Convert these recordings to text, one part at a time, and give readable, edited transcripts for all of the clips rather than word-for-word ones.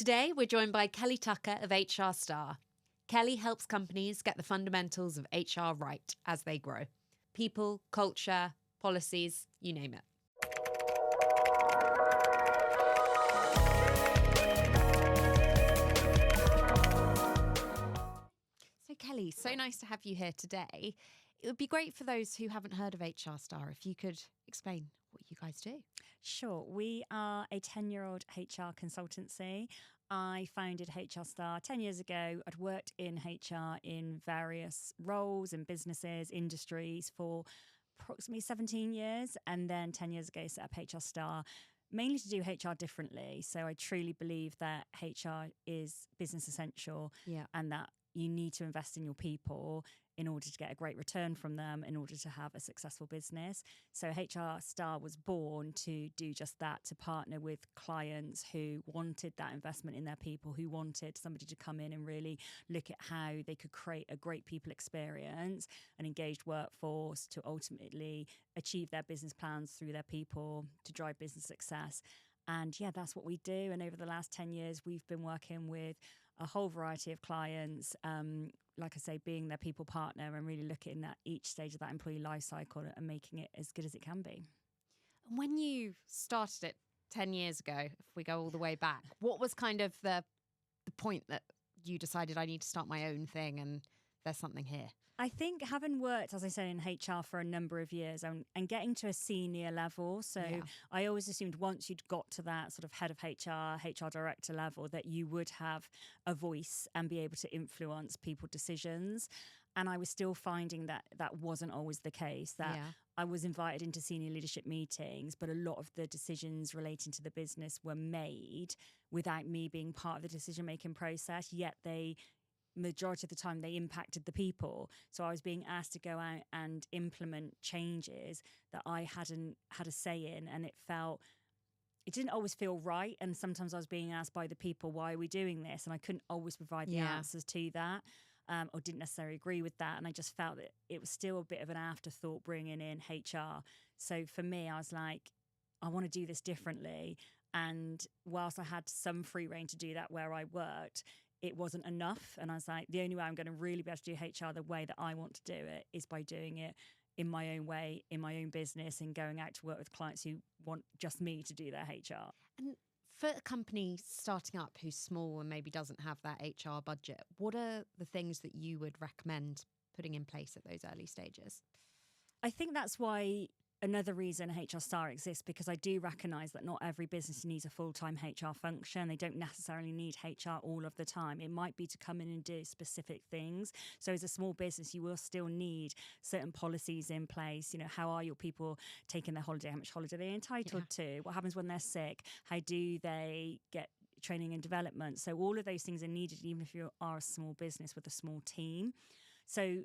Today, we're joined by Kelly Tucker of HR Star. Kelly helps companies get the fundamentals of HR right as they grow. People, culture, policies, you name it. So Kelly, so nice to have you here today. It would be great for those who haven't heard of HR Star if you could explain what you guys do. Sure. We are a 10-year-old HR consultancy. I founded HR Star 10 years ago. I'd worked in HR in various roles and businesses, industries for approximately 17 years. And then 10 years ago, set up HR Star, mainly to do HR differently. So I truly believe that HR is business essential and that you need to invest in your people in order to get a great return from them, in order to have a successful business. So HR Star was born to do just that, to partner with clients who wanted that investment in their people, who wanted somebody to come in and really look at how they could create a great people experience, an engaged workforce to ultimately achieve their business plans through their people, to drive business success. And yeah, that's what we do. And over the last 10 years, we've been working with a whole variety of clients, like I say, being their people partner and really looking at each stage of that employee life cycle and making it as good as it can be. When you started it 10 years ago, if we go all the way back, what was kind of the point that you decided I need to start my own thing and there's something here? I think having worked, as I said, in HR for a number of years and getting to a senior level. So I always assumed once you'd got to that sort of head of HR director level, that you would have a voice and be able to influence people's decisions. And I was still finding that that wasn't always the case, that I was invited into senior leadership meetings, but a lot of the decisions relating to the business were made without me being part of the decision-making process, yet majority of the time they impacted the people. So I was being asked to go out and implement changes that I hadn't had a say in, and it didn't always feel right. And sometimes I was being asked by the people, why are we doing this? And I couldn't always provide the answers to that, or didn't necessarily agree with that. And I just felt that it was still a bit of an afterthought bringing in HR. So for me, I was like, I want to do this differently. And whilst I had some free reign to do that where I worked, it wasn't enough. And I was like, the only way I'm going to really be able to do HR the way that I want to do it is by doing it in my own way, in my own business, and going out to work with clients who want just me to do their HR. And for a company starting up who's small and maybe doesn't have that HR budget, what are the things that you would recommend putting in place at those early stages? I think that's why another reason HR Star exists, because I do recognise that not every business needs a full-time HR function. They don't necessarily need HR all of the time. It might be to come in and do specific things. So as a small business, you will still need certain policies in place. You know, how are your people taking their holiday? How much holiday are they entitled to? What happens when they're sick? How do they get training and development? So all of those things are needed, even if you are a small business with a small team. So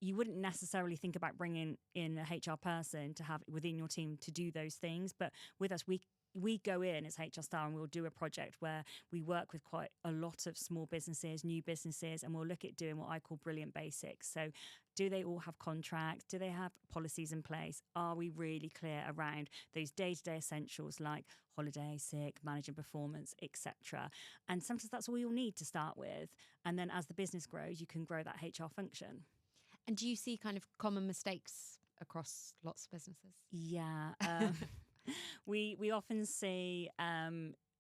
you wouldn't necessarily think about bringing in a HR person to have within your team to do those things. But with us, we go in as HR Star and we'll do a project where we work with quite a lot of small businesses, new businesses, and we'll look at doing what I call brilliant basics. So do they all have contracts? Do they have policies in place? Are we really clear around those day-to-day essentials like holiday, sick, managing performance, etc.? And sometimes that's all you'll need to start with. And then as the business grows, you can grow that HR function. And do you see kind of common mistakes across lots of businesses? Yeah. We often see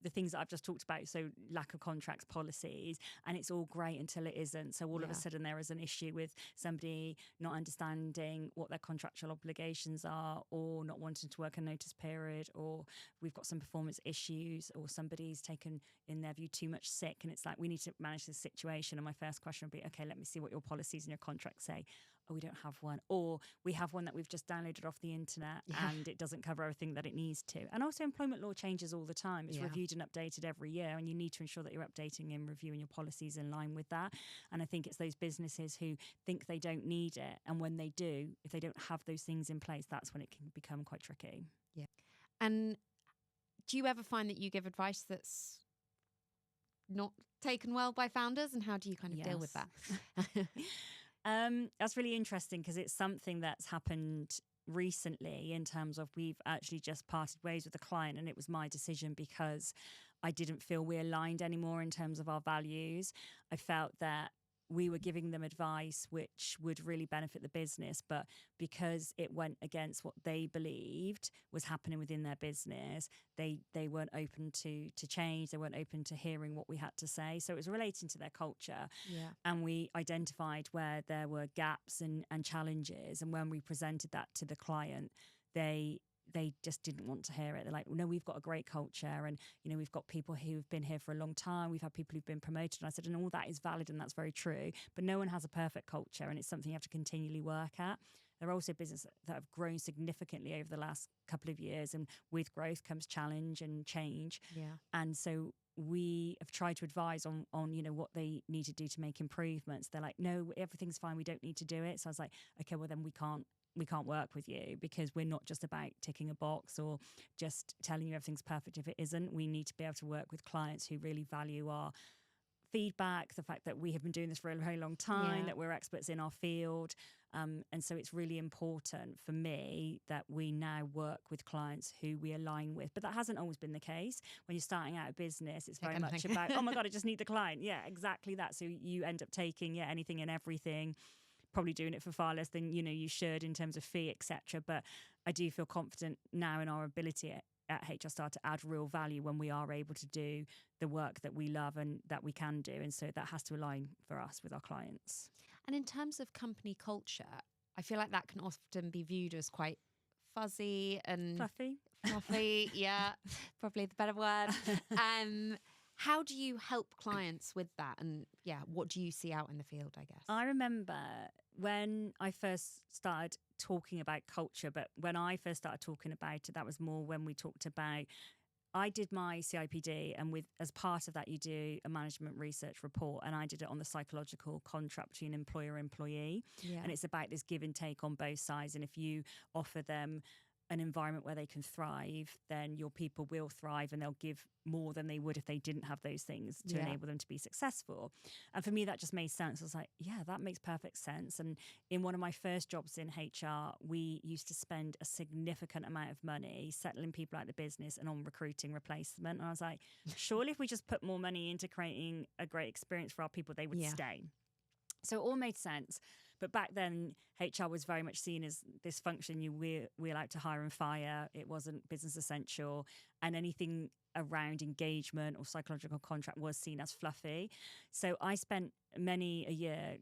the things that I've just talked about, so lack of contracts, policies, and it's all great until it isn't. So all of a sudden there is an issue with somebody not understanding what their contractual obligations are, or not wanting to work a notice period, or we've got some performance issues, or somebody's taken, in their view, too much sick, and it's like, we need to manage this situation. And my first question would be, okay, let me see what your policies and your contracts say. Oh, we don't have one. Or we have one that we've just downloaded off the internet and it doesn't cover everything that it needs to. And also employment law changes all the time. It's reviewed and updated every year, and you need to ensure that you're updating and reviewing your policies in line with that. And I think it's those businesses who think they don't need it, and when they do, if they don't have those things in place, that's when it can become quite tricky. Yeah. And do you ever find that you give advice that's not taken well by founders, and how do you kind of deal with that? That's really interesting, because it's something that's happened recently in terms of we've actually just parted ways with a client, and it was my decision because I didn't feel we aligned anymore in terms of our values. I felt that we were giving them advice which would really benefit the business, but because it went against what they believed was happening within their business, they weren't open to change. They weren't open to hearing what we had to say. So it was relating to their culture. Yeah. And we identified where there were gaps and challenges. And when we presented that to the client, they just didn't want to hear it. They're like, no, we've got a great culture, and we've got people who've been here for a long time. We've had people who've been promoted. And I said, and all that is valid, and that's very true. But no one has a perfect culture, and it's something you have to continually work at. There are also businesses that have grown significantly over the last couple of years, and with growth comes challenge and change. Yeah. And so we have tried to advise on what they need to do to make improvements. They're like, no, everything's fine. We don't need to do it. So I was like, okay, well then we can't work with you, because we're not just about ticking a box or just telling you everything's perfect if it isn't. We need to be able to work with clients who really value our feedback, the fact that we have been doing this for a very long time, that we're experts in our field. And so it's really important for me that we now work with clients who we align with. But that hasn't always been the case. When you're starting out a business, it's very much about, oh my God, I just need the client. Yeah, exactly that. So you end up taking anything and everything, probably doing it for far less than you should in terms of fee, etc. But I do feel confident now in our ability at HR Star to add real value when we are able to do the work that we love and that we can do. And so that has to align for us with our clients. And in terms of company culture, I feel like that can often be viewed as quite fuzzy and fluffy. Yeah, probably the better word. How do you help clients with that? And what do you see out in the field, I guess? I remember when I first started talking about culture, but when I first started talking about it, that was more when we talked about, I did my CIPD, and as part of that, you do a management research report, and I did it on the psychological contract between employer and employee. Yeah. And it's about this give and take on both sides. And if you offer them an environment where they can thrive, then your people will thrive, and they'll give more than they would if they didn't have those things to enable them to be successful. And for me, that just made sense. I was like, yeah, that makes perfect sense. And in one of my first jobs in HR, we used to spend a significant amount of money settling people out of the business and on recruiting replacement. And I was like, surely if we just put more money into creating a great experience for our people, they would stay. So it all made sense. But back then, HR was very much seen as this function we're allowed to hire and fire. It wasn't business essential. And anything around engagement or psychological contract was seen as fluffy. So I spent many a year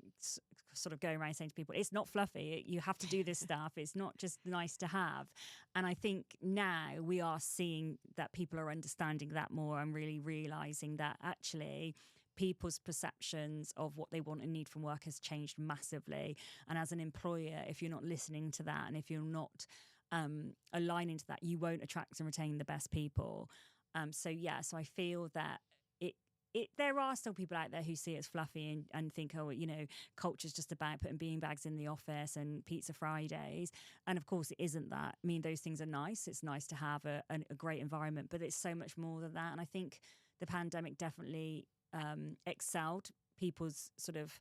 sort of going around saying to people, it's not fluffy. You have to do this stuff. It's not just nice to have. And I think now we are seeing that people are understanding that more and really realizing that actually people's perceptions of what they want and need from work has changed massively. And as an employer, if you're not listening to that and if you're not aligning to that, you won't attract and retain the best people. So I feel that there are still people out there who see it as fluffy and think, culture's just about putting beanbags in the office and pizza Fridays. And of course, it isn't that. I mean, those things are nice. It's nice to have a great environment, but it's so much more than that. And I think the pandemic definitely excelled people's sort of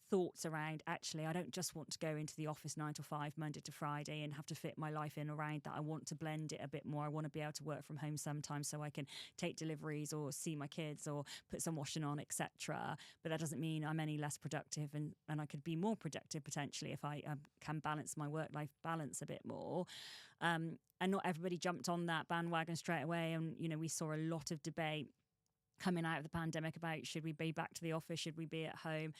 thoughts around, actually, I don't just want to go into the office 9 to 5, Monday to Friday, and have to fit my life in around that. I want to blend it a bit more. I want to be able to work from home sometimes so I can take deliveries or see my kids or put some washing on, etc. But that doesn't mean I'm any less productive, and I could be more productive potentially if I can balance my work-life balance a bit more. And not everybody jumped on that bandwagon straight away. And, we saw a lot of debate coming out of the pandemic about, should we be back to the office? Should we be at home?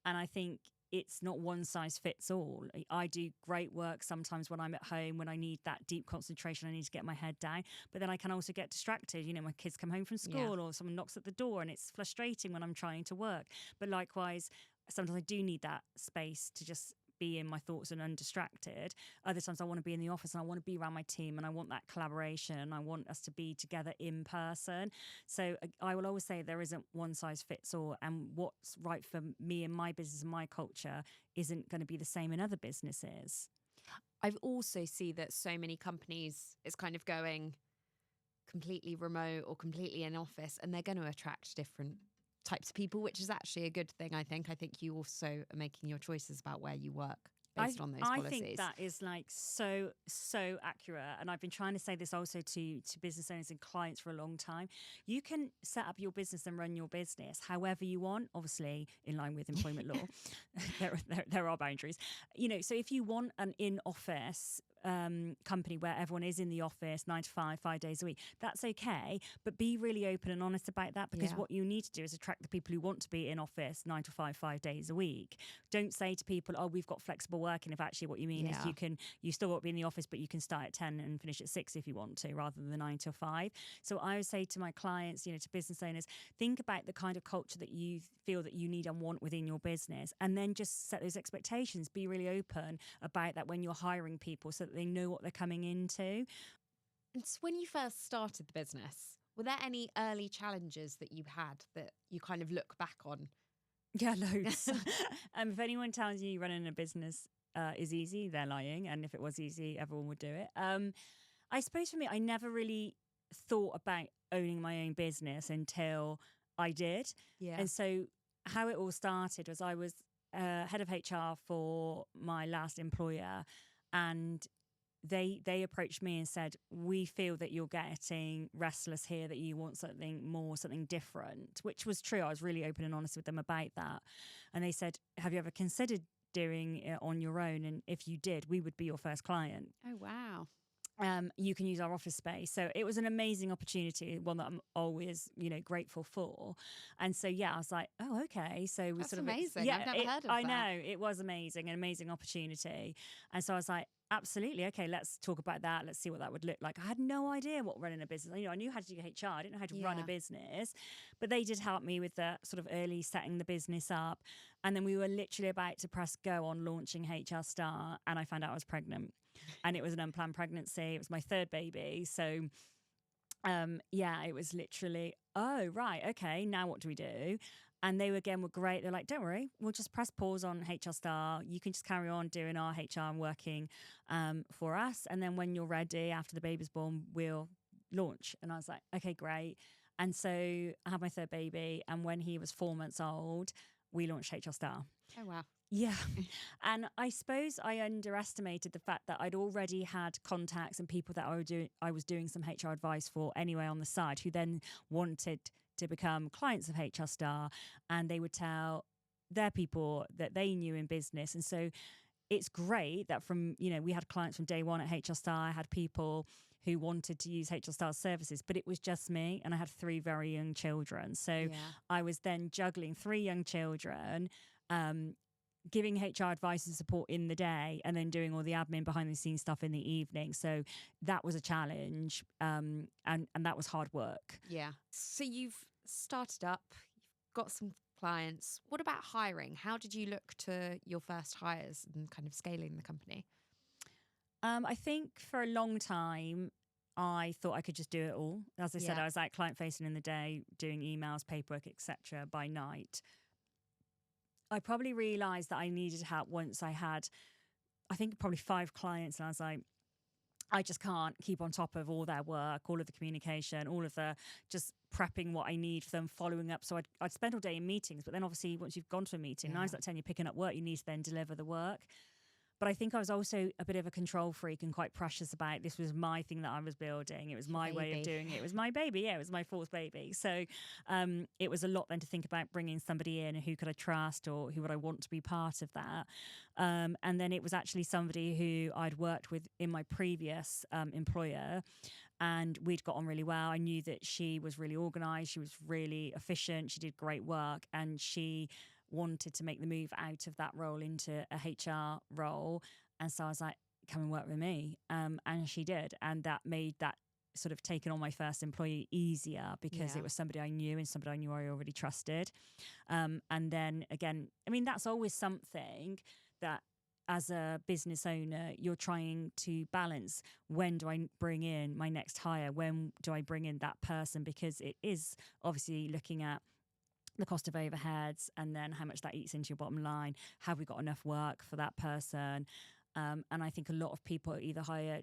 And I think it's not one size fits all. I do great work sometimes when I'm at home, when I need that deep concentration, I need to get my head down. But then I can also get distracted. My kids come home from school or someone knocks at the door, and it's frustrating when I'm trying to work. But likewise, sometimes I do need that space to just be in my thoughts and undistracted. Other times I want to be in the office and I want to be around my team and I want that collaboration and I want us to be together in person. So I will always say there isn't one size fits all, and what's right for me and my business and my culture isn't going to be the same in other businesses. I've also seen that so many companies, it's kind of going completely remote or completely in office, and they're going to attract different types of people, which is actually a good thing, I think. I think you also are making your choices about where you work. based on those policies. I think that is like so accurate. And I've been trying to say this also to business owners and clients for a long time. You can set up your business and run your business however you want, obviously in line with employment law. There are boundaries. You know, so if you want an in-office company where everyone is in the office 9 to 5, 5 days a week, that's okay, but be really open and honest about that, because what you need to do is attract the people who want to be in office 9 to 5, 5 days a week. Don't say to people, oh, we've got flexible working, if actually what you mean is you still won't be in the office, but you can start at 10 and finish at 6 if you want to, rather than the 9 to 5. So I would say to my clients, you know, to business owners, think about the kind of culture that you feel that you need and want within your business, and then just set those expectations. Be really open about that when you're hiring people, so that they know what they're coming into. And so when you first started the business, were there any early challenges that you had that you kind of look back on? Yeah, loads. If anyone tells you running a business is easy, they're lying. And if it was easy, everyone would do it. I suppose for me, I never really thought about owning my own business until I did. Yeah. And so how it all started was I was head of HR for my last employer, and they approached me and said, we feel that you're getting restless here, that you want something more, something different, which was true. I was really open and honest with them about that. And they said, have you ever considered doing it on your own? And if you did, we would be your first client. Oh, wow. You can use our office space. So it was an amazing opportunity, one that I'm always, you know, grateful for. And so, yeah, I was like, oh, okay. So we That's sort of amazing. I've never heard of that. I know, it was amazing, an amazing opportunity. And so I was like, absolutely. Okay, let's talk about that. Let's see what that would look like. I had no idea what running a business. You know, I knew how to do HR. I didn't know how to run a business, but they did help me with the sort of early setting the business up. And then we were literally about to press go on launching HR Star, and I found out I was pregnant. And it was an unplanned pregnancy. It was my third baby. So, it was literally, oh, right, okay, now what do we do? And they again were great. They're like, don't worry, we'll just press pause on HR Star. You can just carry on doing our HR and working for us. And then when you're ready, after the baby's born, we'll launch. And I was like, okay, great. And so I had my third baby. And when he was 4 months old, we launched HR Star. Oh, wow. Yeah. And I suppose I underestimated the fact that I'd already had contacts and people that I was doing some HR advice for anyway on the side, who then wanted to become clients of HR Star, and they would tell their people that they knew in business. And so it's great that from, you know, we had clients from day one at HR Star. I had people who wanted to use HR Star's services, but it was just me, and I had 3 very young children. So I was then juggling 3 young children, giving HR advice and support in the day, and then doing all the admin behind the scenes stuff in the evening. So that was a challenge, and that was hard work. Yeah. So you've started up, you've got some clients. What about hiring? How did you look to your first hires and kind of scaling the company? I think for a long time, I thought I could just do it all. As I said, I was like client facing in the day, doing emails, paperwork, etc. by night. I probably realised that I needed help once I had, I think, probably 5 clients. And I was like, I just can't keep on top of all their work, all of the communication, all of the just prepping what I need for them, following up. So I'd spend all day in meetings. But then obviously once you've gone to a meeting, 9 out of 10, you're picking up work, you need to then deliver the work. But I think I was also a bit of a control freak and quite precious about this was my thing that I was building. It was my way of doing it. It was my baby. Yeah, it was my 4th baby. So it was a lot then to think about bringing somebody in, who could I trust or who would I want to be part of that. And then it was actually somebody who I'd worked with in my previous employer, and we'd got on really well. I knew that she was really organised. She was really efficient. She did great work, and she wanted to make the move out of that role into a HR role. And so I was like, come and work with me. And she did. And that made that sort of taking on my first employee easier, because it was somebody I knew and somebody I knew I already trusted. And then again, I mean, that's always something that as a business owner, you're trying to balance. When do I bring in my next hire? When do I bring in that person? Because it is obviously looking at the cost of overheads, and then how much that eats into your bottom line. Have we got enough work for that person? And I think a lot of people either hire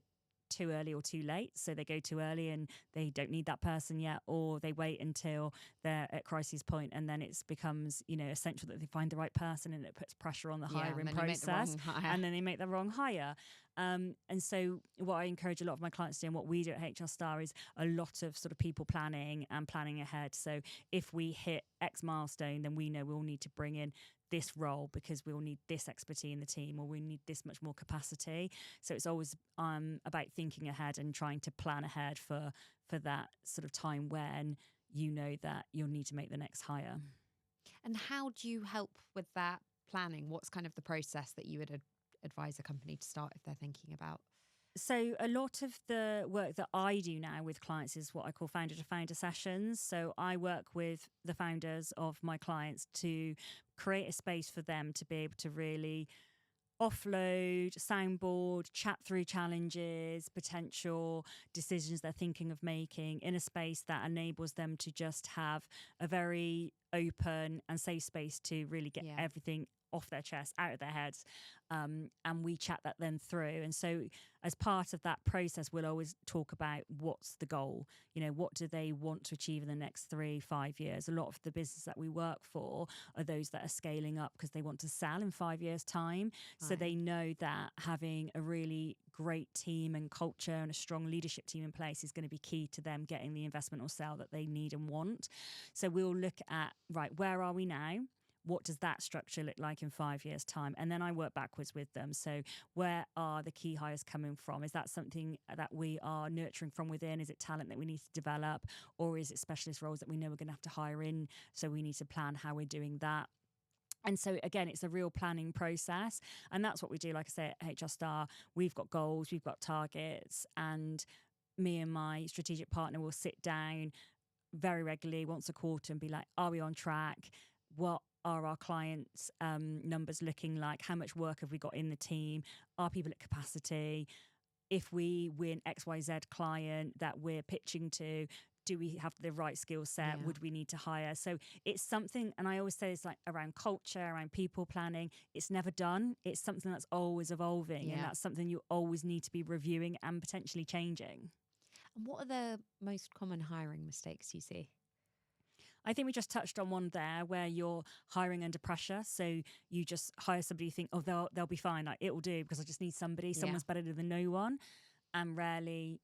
too early or too late. So they go too early and they don't need that person yet, or they wait until they're at crisis point, and then it becomes, essential that they find the right person, and it puts pressure on the hiring process, and then they make the wrong hire. And so what I encourage a lot of my clients to do, and what we do at HR Star, is a lot of sort of people planning and planning ahead. So if we hit X milestone, then we know we'll need to bring in this role because we'll need this expertise in the team, or we need this much more capacity. So it's always about thinking ahead and trying to plan ahead for that sort of time when you know that you'll need to make the next hire. And how do you help with that planning? What's kind of the process that you would advise a company to start if they're thinking about? So a lot of the work that I do now with clients is what I call founder to founder sessions. So I work with the founders of my clients to create a space for them to be able to really offload, soundboard, chat through challenges, potential decisions they're thinking of making in a space that enables them to just have a very open and safe space to really get everything off their chest, out of their heads. And we chat that then through. And so as part of that process, we'll always talk about what's the goal, what do they want to achieve in the next 3-5 years. A lot of the business that we work for are those that are scaling up because they want to sell in 5 years' time. Right. So they know that having a really great team and culture and a strong leadership team in place is going to be key to them getting the investment or sale that they need and want. So we'll look at, right, where are we now? What does that structure look like in 5 years' time? And then I work backwards with them. So where are the key hires coming from? Is that something that we are nurturing from within? Is it talent that we need to develop? Or is it specialist roles that we know we're going to have to hire in? So we need to plan how we're doing that. And so, again, it's a real planning process. And that's what we do. Like I say, at HR Star, we've got goals, we've got targets, and me and my strategic partner will sit down very regularly, once a quarter, and be like, are we on track? What are our clients' numbers looking like? How much work have we got in the team? Are people at capacity? If we win XYZ client that we're pitching to, do we have the right skill set? Yeah. Would we need to hire? So it's something, and I always say it's like around culture, around people planning. It's never done. It's something that's always evolving, and that's something you always need to be reviewing and potentially changing. And what are the most common hiring mistakes you see? I think we just touched on one there where you're hiring under pressure. So you just hire somebody, you think, oh, they'll be fine. Like, it will do because I just need somebody. Someone's better than no one. And rarely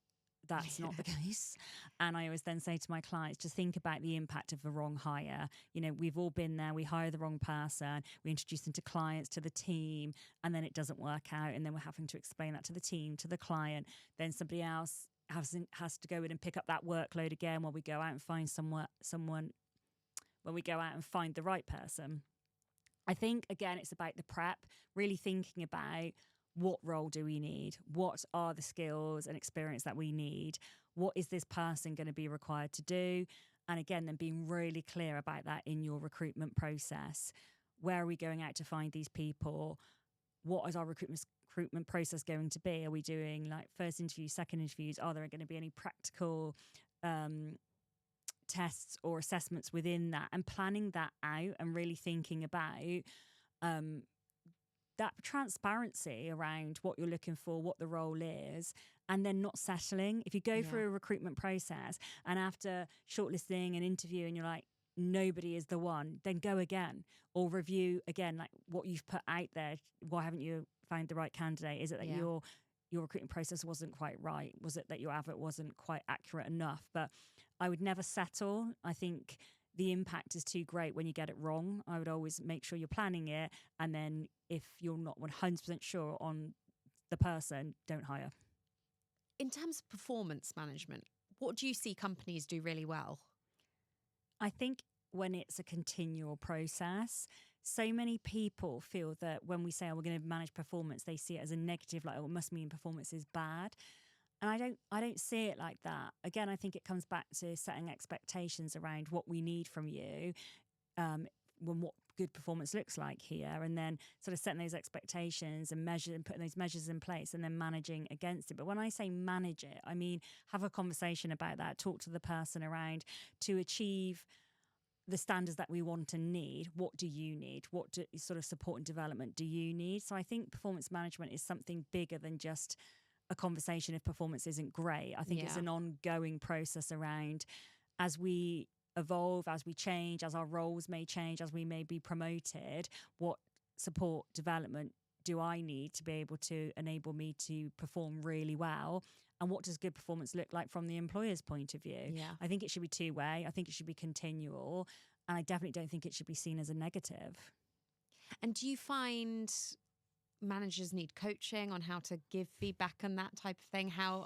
that's not the case. And I always then say to my clients, just think about the impact of the wrong hire. We've all been there. We hire the wrong person. We introduce them to clients, to the team, and then it doesn't work out. And then we're having to explain that to the team, to the client. Then somebody else has to go in and pick up that workload again while we go out and find someone when we go out and find the right person. I think, again, it's about the prep, really thinking about what role do we need? What are the skills and experience that we need? What is this person going to be required to do? And again, then being really clear about that in your recruitment process. Where are we going out to find these people? What is our recruitment process going to be? Are we doing like first interviews, second interviews? Are there going to be any practical tests or assessments within that, and planning that out and really thinking about that transparency around what you're looking for, what the role is, and then not settling. If you go through a recruitment process and after shortlisting and interviewing, you're like, nobody is the one, then go again or review again, like what you've put out there. Why haven't you found the right candidate? Is it that your recruitment process wasn't quite right? Was it that your advert wasn't quite accurate enough? But I would never settle. I think the impact is too great when you get it wrong. I would always make sure you're planning it. And then if you're not 100% sure on the person, don't hire. In terms of performance management, what do you see companies do really well? I think when it's a continual process, so many people feel that when we say, oh, we're going to manage performance, they see it as a negative, like, oh, it must mean performance is bad. And I don't see it like that. Again, I think it comes back to setting expectations around what we need from you, when what good performance looks like here, and then sort of setting those expectations and putting those measures in place and then managing against it. But when I say manage it, I mean have a conversation about that, talk to the person around to achieve the standards that we want and need. What do you need? What sort of support and development do you need? So I think performance management is something bigger than just a conversation if performance isn't great. I think it's an ongoing process around, as we evolve, as we change, as our roles may change, as we may be promoted, what support development do I need to be able to enable me to perform really well? And what does good performance look like from the employer's point of view? Yeah. I think it should be two-way. I think it should be continual. And I definitely don't think it should be seen as a negative. And do you find managers need coaching on how to give feedback and that type of thing? How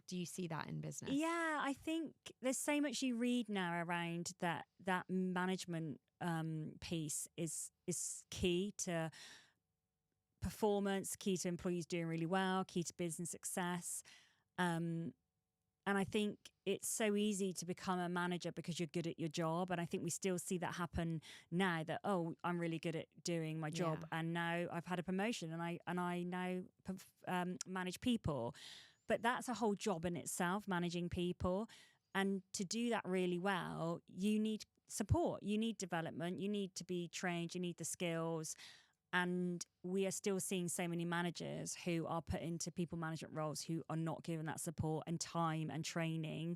do you see that in business? Yeah, I think there's so much you read now around that management piece is key to performance, key to employees doing really well, key to business success. And I think it's so easy to become a manager because you're good at your job. And I think we still see that happen now, that, oh, I'm really good at doing my job. And now I've had a promotion and I now manage people. But that's a whole job in itself, managing people. And to do that really well, you need support, you need development, you need to be trained, you need the skills. And we are still seeing so many managers who are put into people management roles who are not given that support and time and training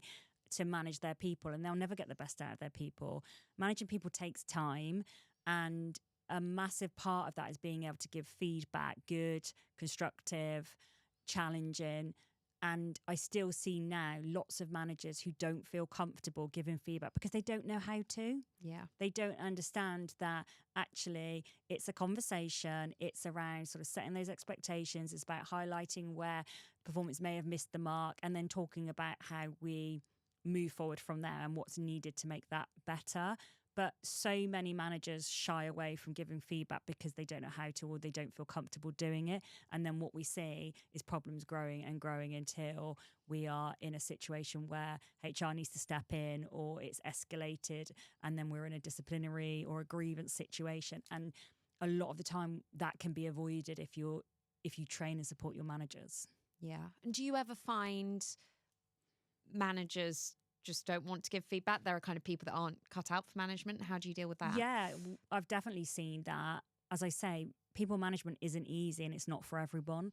to manage their people, and they'll never get the best out of their people. Managing people takes time, and a massive part of that is being able to give feedback, good, constructive, challenging. And I still see now lots of managers who don't feel comfortable giving feedback because they don't know how to. Yeah. They don't understand that actually it's a conversation. It's around sort of setting those expectations. It's about highlighting where performance may have missed the mark, and then talking about how we move forward from there and what's needed to make that better. But so many managers shy away from giving feedback because they don't know how to, or they don't feel comfortable doing it. And then what we see is problems growing and growing until we are in a situation where HR needs to step in, or it's escalated, and then we're in a disciplinary or a grievance situation. And a lot of the time that can be avoided if you train and support your managers. Yeah. And do you ever find managers just don't want to give feedback? There are kind of people that aren't cut out for management. How do you deal with that? Yeah, I've definitely seen that. As I say, people management isn't easy and it's not for everyone.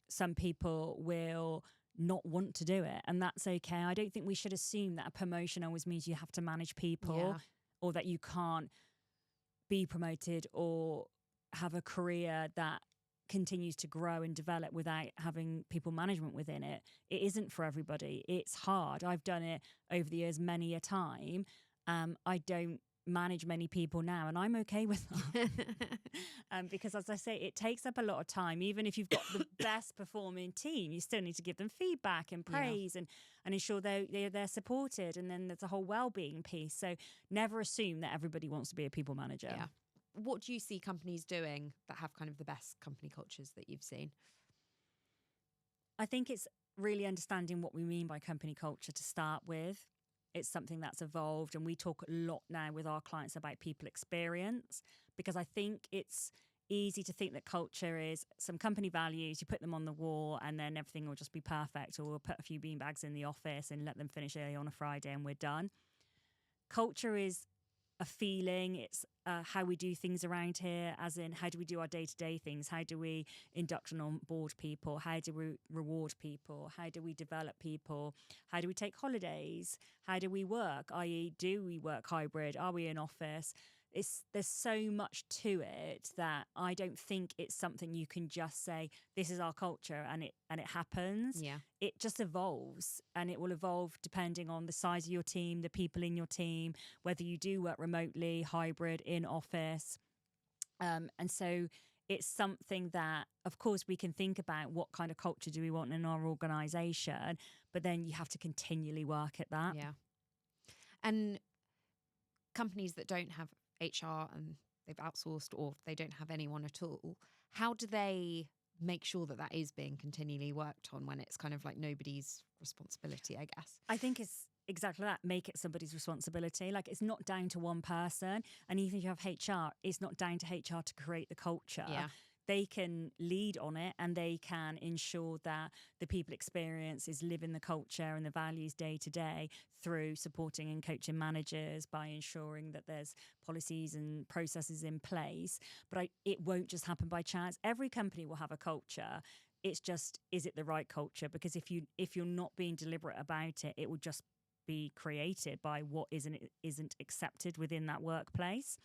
Some people will not want to do it, and that's okay. I don't think we should assume that a promotion always means you have to manage people, or that you can't be promoted or have a career that continues to grow and develop without having people management within it. It isn't for everybody. It's hard. I've done it over the years many a time. I don't manage many people now, and I'm okay with that. Because, as I say, it takes up a lot of time. Even if you've got the best performing team, you still need to give them feedback and praise and ensure they're supported. And then there's a whole well-being piece. So never assume that everybody wants to be a people manager. Yeah. What do you see companies doing that have kind of the best company cultures that you've seen? I think it's really understanding what we mean by company culture to start with. It's something that's evolved, and we talk a lot now with our clients about people experience, because I think it's easy to think that culture is some company values, you put them on the wall and then everything will just be perfect, or we'll put a few beanbags in the office and let them finish early on a Friday and we're done. Culture is a feeling. It's how we do things around here, as in how do we do our day-to-day things? How do we induct and onboard people? How do we reward people? How do we develop people? How do we take holidays? How do we work? I.e., do we work hybrid? Are we in office? There's so much to it that I don't think it's something you can just say, this is our culture, and it happens. Yeah. It just evolves, and it will evolve depending on the size of your team, the people in your team, whether you do work remotely, hybrid, in office. And so it's something that, of course, we can think about what kind of culture do we want in our organisation, but then you have to continually work at that. Yeah. And companies that don't have HR and they've outsourced, or they don't have anyone at all, how do they make sure that that is being continually worked on when it's kind of like nobody's responsibility, I guess? I think it's exactly that. Make it somebody's responsibility. Like, it's not down to one person. And even if you have HR, it's not down to HR to create the culture. Yeah. They can lead on it, and they can ensure that the people experience is living the culture and the values day to day through supporting and coaching managers, by ensuring that there's policies and processes in place. But it won't just happen by chance. Every company will have a culture. It's just, is it the right culture? Because if you're not being deliberate about it, it will just be created by what isn't accepted within that workplace.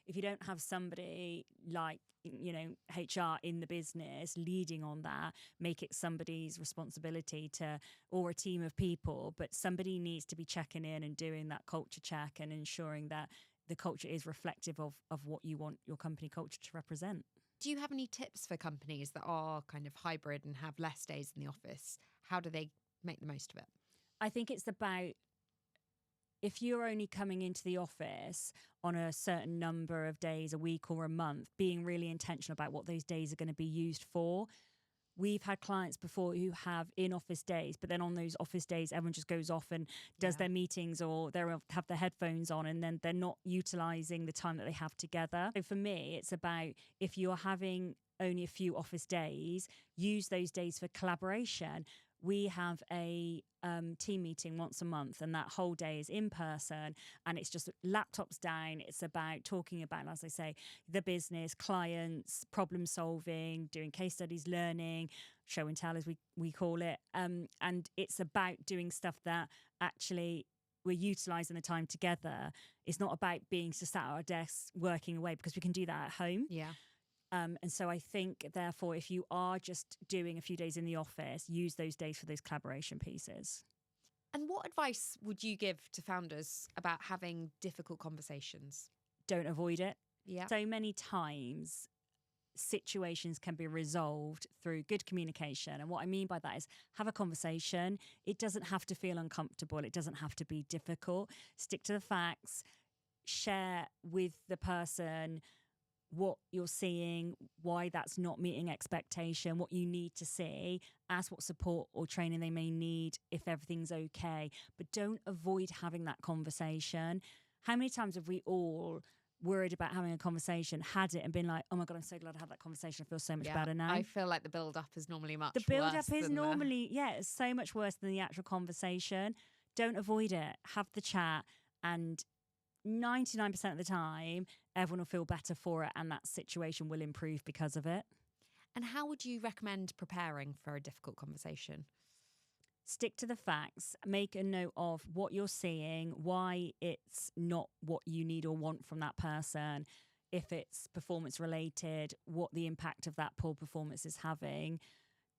If you don't have somebody like, you know, HR in the business leading on that, make it somebody's responsibility to, or a team of people, but somebody needs to be checking in and doing that culture check and ensuring that the culture is reflective of what you want your company culture to represent. Do you have any tips for companies that are kind of hybrid and have less days in the office? How do they make the most of it? I think it's about, if you're only coming into the office on a certain number of days a week or a month, being really intentional about what those days are going to be used for. We've had clients before who have in-office days, but then on those office days, everyone just goes off and does their meetings, or they have their headphones on, and then they're not utilising the time that they have together. So for me, it's about, if you're having only a few office days, use those days for collaboration. We have a team meeting once a month, and that whole day is in person, and it's just laptops down. It's about talking about, as I say, the business, clients, problem solving, doing case studies, learning, show and tell as we call it. And it's about doing stuff that actually we're utilising the time together. It's not about being just sat at our desks working away, because we can do that at home. Yeah. And so I think, therefore, if you are just doing a few days in the office, use those days for those collaboration pieces. And what advice would you give to founders about having difficult conversations? Don't avoid it. Yeah. So many times situations can be resolved through good communication. And what I mean by that is, have a conversation. It doesn't have to feel uncomfortable. It doesn't have to be difficult. Stick to the facts. Share with the person what you're seeing, why that's not meeting expectation, what you need to see, ask what support or training they may need if everything's okay. But don't avoid having that conversation. How many times have we all worried about having a conversation, had it, and been like, oh my God, I'm so glad I had that conversation. I feel so much better now. I feel like the build-up is normally much worse. The build-up is normally, it's so much worse than the actual conversation. Don't avoid it. Have the chat, and 99% of the time, everyone will feel better for it, and that situation will improve because of it. And how would you recommend preparing for a difficult conversation? Stick to the facts, make a note of what you're seeing, why it's not what you need or want from that person. If it's performance related, what the impact of that poor performance is having,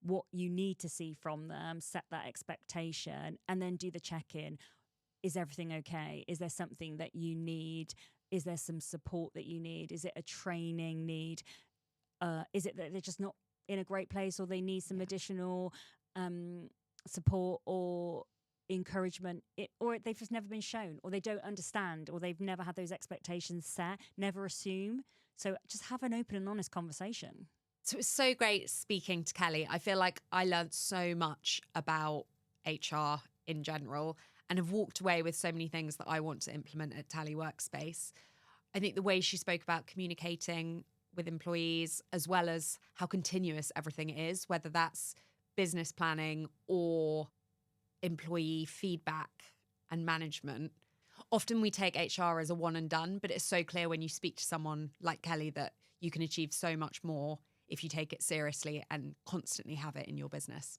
what you need to see from them, set that expectation, and then do the check-in. Is everything okay? Is there something that you need? Is there some support that you need? Is it a training need? Is it that they're just not in a great place, or they need some additional support or encouragement, or they've just never been shown, or they don't understand, or they've never had those expectations set? Never assume. So just have an open and honest conversation. So it was so great speaking to Kelly. I feel like I learned so much about HR in general, and have walked away with so many things that I want to implement at Tally Workspace. I think the way she spoke about communicating with employees, as well as how continuous everything is, whether that's business planning or employee feedback and management. Often we take HR as a one and done, but it's so clear when you speak to someone like Kelly that you can achieve so much more if you take it seriously and constantly have it in your business.